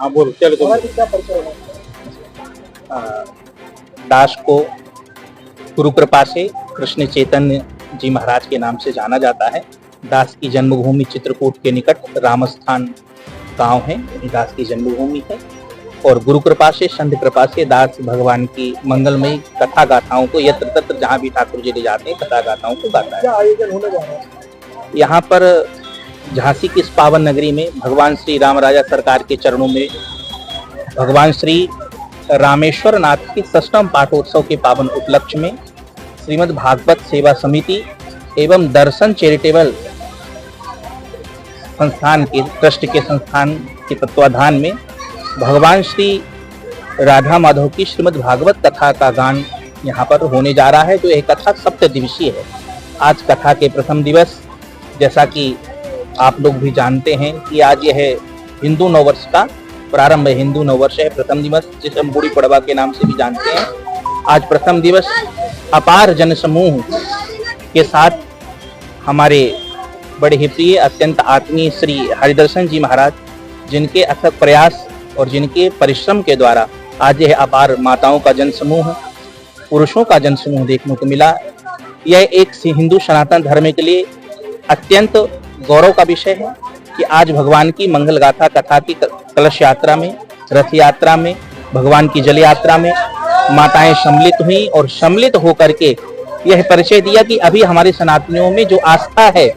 हाँ बोलो, चलो तुम। क्या परिचय है? अ, दास को गुरु कृपा से कृष्ण चैतन्य जी महाराज के नाम से जाना जाता है। दास की जन्मभूमि चित्रकूट के निकट रामस्थान गांव है, दास की जन्मभूमि है। और गुरु कृपा से, संत कृपा से दास भगवान की मंगलमयी कथा गाथाओं को यत्र तत्र जहाँ भी ठाकुर जी ले जाते हैं कथा गाथाओं को गाता है। क्या आयोजन होने जा रहा है? यहाँ पर झांसी की इस पावन नगरी में भगवान श्री राम राजा सरकार के चरणों में भगवान श्री रामेश्वर नाथ के षष्ठम पाठोत्सव के पावन उपलक्ष्य में श्रीमद् भागवत सेवा समिति एवं दर्शन चैरिटेबल संस्थान के ट्रस्ट के संस्थान के तत्वाधान में भगवान श्री राधा माधव की श्रीमद् भागवत कथा का गान यहाँ पर होने जा रहा है, जो यह कथा सप्त दिवसीय है। आज कथा के प्रथम दिवस, जैसा कि आप लोग भी जानते हैं कि आज यह हिंदू नववर्ष का प्रारंभ है, हिंदू नववर्ष है प्रथम दिवस, जिसे हम बूढ़ी पड़वा के नाम से भी जानते हैं। आज प्रथम दिवस अपार जन समूह के साथ हमारे बड़े ही प्रिय अत्यंत आत्मीय श्री हरिदर्शन जी महाराज, जिनके अथक प्रयास और जिनके परिश्रम के द्वारा आज यह अपार माताओं का जनसमूह, पुरुषों का जनसमूह देखने को मिला। यह एक हिंदू सनातन धर्म के लिए अत्यंत गौरव का विषय है कि आज भगवान की मंगल गाथा कथा की कलश यात्रा में, रथ यात्रा में, भगवान की जल यात्रा में माताएं सम्मिलित हुई और सम्मिलित होकर के यह परिचय दिया कि अभी हमारे सनातनियों में जो आस्था है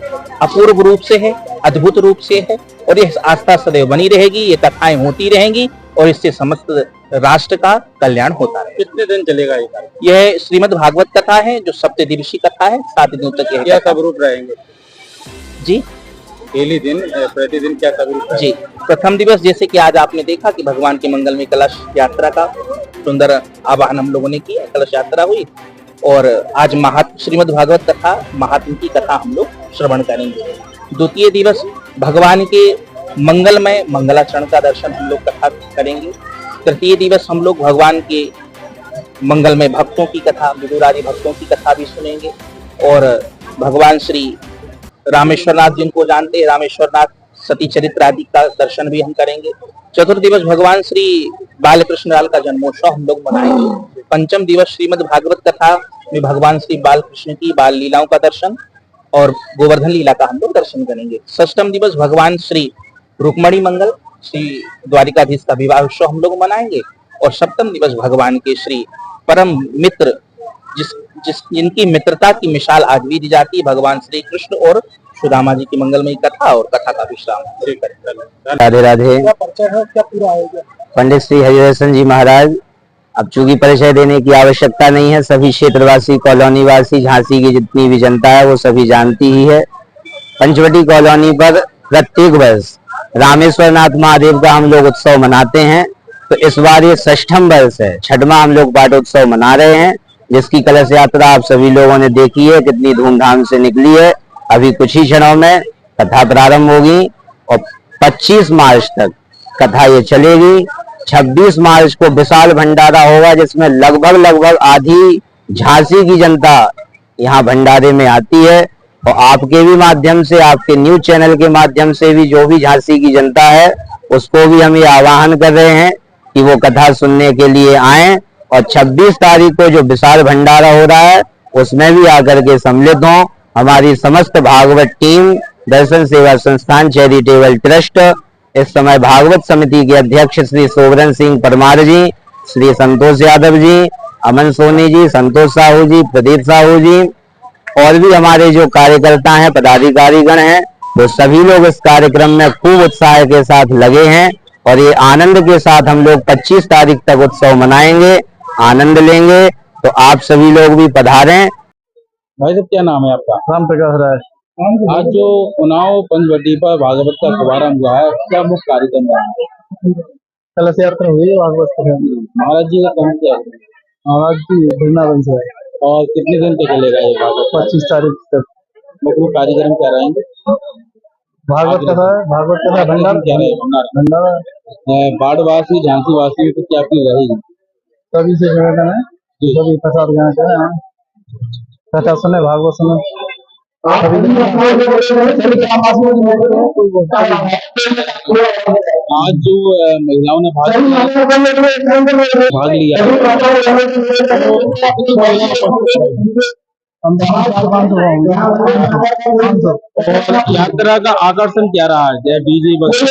अपूर्व रूप से है, अद्भुत रूप से है, और यह आस्था सदैव बनी रहेगी, ये कथाएं होती रहेंगी और इससे समस्त राष्ट्र का कल्याण होता रहेगा। कितने दिन चलेगा ये कार्यक्रम? यह श्रीमद् भागवत कथा है जो सप्त दिवसीय कथा है, 7 दिनों तक यह क्या सब रूप रहेंगे जी पहले दिन, प्रतिदिन क्या सब रूप जी। प्रथम दिवस जैसे कि आज आपने देखा कि भगवान के मंगल में कलश यात्रा का सुंदर आवाहन हम लोगों ने किया, कलश यात्रा हुई, और आज श्रीमद् भागवत कथा महात्म की कथा हम लोग श्रवण करेंगे। द्वितीय दिवस भगवान के मंगलमय मंगलाचरण का दर्शन हम लोग कथा करेंगे। तृतीय दिवस हम लोग भगवान के मंगलमय भक्तों की कथा, विदुरादि भक्तों की कथा भी सुनेंगे, और भगवान श्री रामेश्वर नाथ जिनको जानते हैं, रामेश्वर नाथ सती चरित्र आदि का दर्शन भी हम करेंगे। चतुर्थ दिवस भगवान श्री बालकृष्ण लाल का जन्मोत्सव हम लोग मनाएंगे। पंचम दिवस श्रीमद् भागवत कथा में भगवान श्री बालकृष्ण की बाल लीलाओं का दर्शन और गोवर्धन लीला का हम लोग दर्शन करेंगे। षष्ठम दिवस भगवान श्री रुक्मणी मंगल श्री द्वारिकाधीश का विवाह उत्सव हम लोग मनाएंगे, और सप्तम दिवस भगवान के श्री परम मित्र जिनकी मित्रता की मिसाल आज भी दी जाती है, भगवान श्री कृष्ण और सुदामा जी की मंगलमयी कथा और कथा का विश्राम। राधे राधे। क्या परिचय है? क्या पूरा आयोजन? पंडित श्री हरिदर्शन जी महाराज, अब चूंकि परिचय देने की आवश्यकता नहीं है, सभी क्षेत्रवासी, कॉलोनी वासी, झांसी की जितनी भी जनता है वो सभी जानती ही है। पंचवटी कॉलोनी पर प्रत्येक वर्ष रामेश्वर नाथ महादेव का हम लोग उत्सव मनाते हैं, तो इस बार ये 6ठम वर्ष है, 6वां हम लोग पाठोत्सव मना रहे हैं, जिसकी कलश यात्रा आप सभी लोगों ने देखी है, कितनी धूमधाम से निकली है। अभी कुछ ही क्षणों में कथा प्रारंभ होगी और 25 मार्च तक कथा ये चलेगी। 26 मार्च को विशाल भंडारा होगा, जिसमें लगभग आधी झांसी की जनता यहाँ भंडारे में आती है, और आपके भी माध्यम से, आपके न्यूज चैनल के माध्यम से भी जो भी झांसी की जनता है उसको भी हम ये आह्वान कर रहे हैं कि वो कथा सुनने के लिए आए, और 26 तारीख को जो विशाल भंडारा हो रहा है उसमें भी आकर के सम्मिलित हों। हमारी समस्त भागवत टीम, दर्शन सेवा संस्थान चैरिटेबल ट्रस्ट, इस समय भागवत समिति के अध्यक्ष श्री सोवरन सिंह परमार जी, श्री संतोष यादव जी, अमन सोनी जी, संतोष साहू जी, प्रदीप साहू जी, और भी हमारे जो कार्यकर्ता हैं, पदाधिकारीगण हैं, वो सभी लोग इस कार्यक्रम में खूब उत्साह के साथ लगे हैं, और ये आनंद के साथ हम लोग 25 तारीख तक उत्सव मनाएंगे, आनंद लेंगे। तो आप सभी लोग भी पधारें। भाई साहब, क्या नाम है आपका? राम प्रकाश राय। आज जो उन्नाव पंचवटी पर भागवत का शुभारंभ हुआ है, क्या मुख्य कार्यक्रम है? कलश यात्रा हुई भागवत कथा। महाराज जी का कहाँ से है? महाराज जी वृंदावन से है। और कितने दिन तक चलेगा ये भागवत? 25 तारीख तक। मुख्य कार्यक्रम क्या रहेंगे? भागवत कथा भंडारा क्या रहेगा? भंडारा। बाढ़वासी, झांसी वासी में तो क्या अपनी रहेगी? सभी से निवेदन है, सभी प्रसाद ग्रहण करें, कथा सुने, भागवत सुने। आज जो महिलाओं ने भाग लिया और यात्रा का आकर्षण क्या रहा है? जय डीजे बस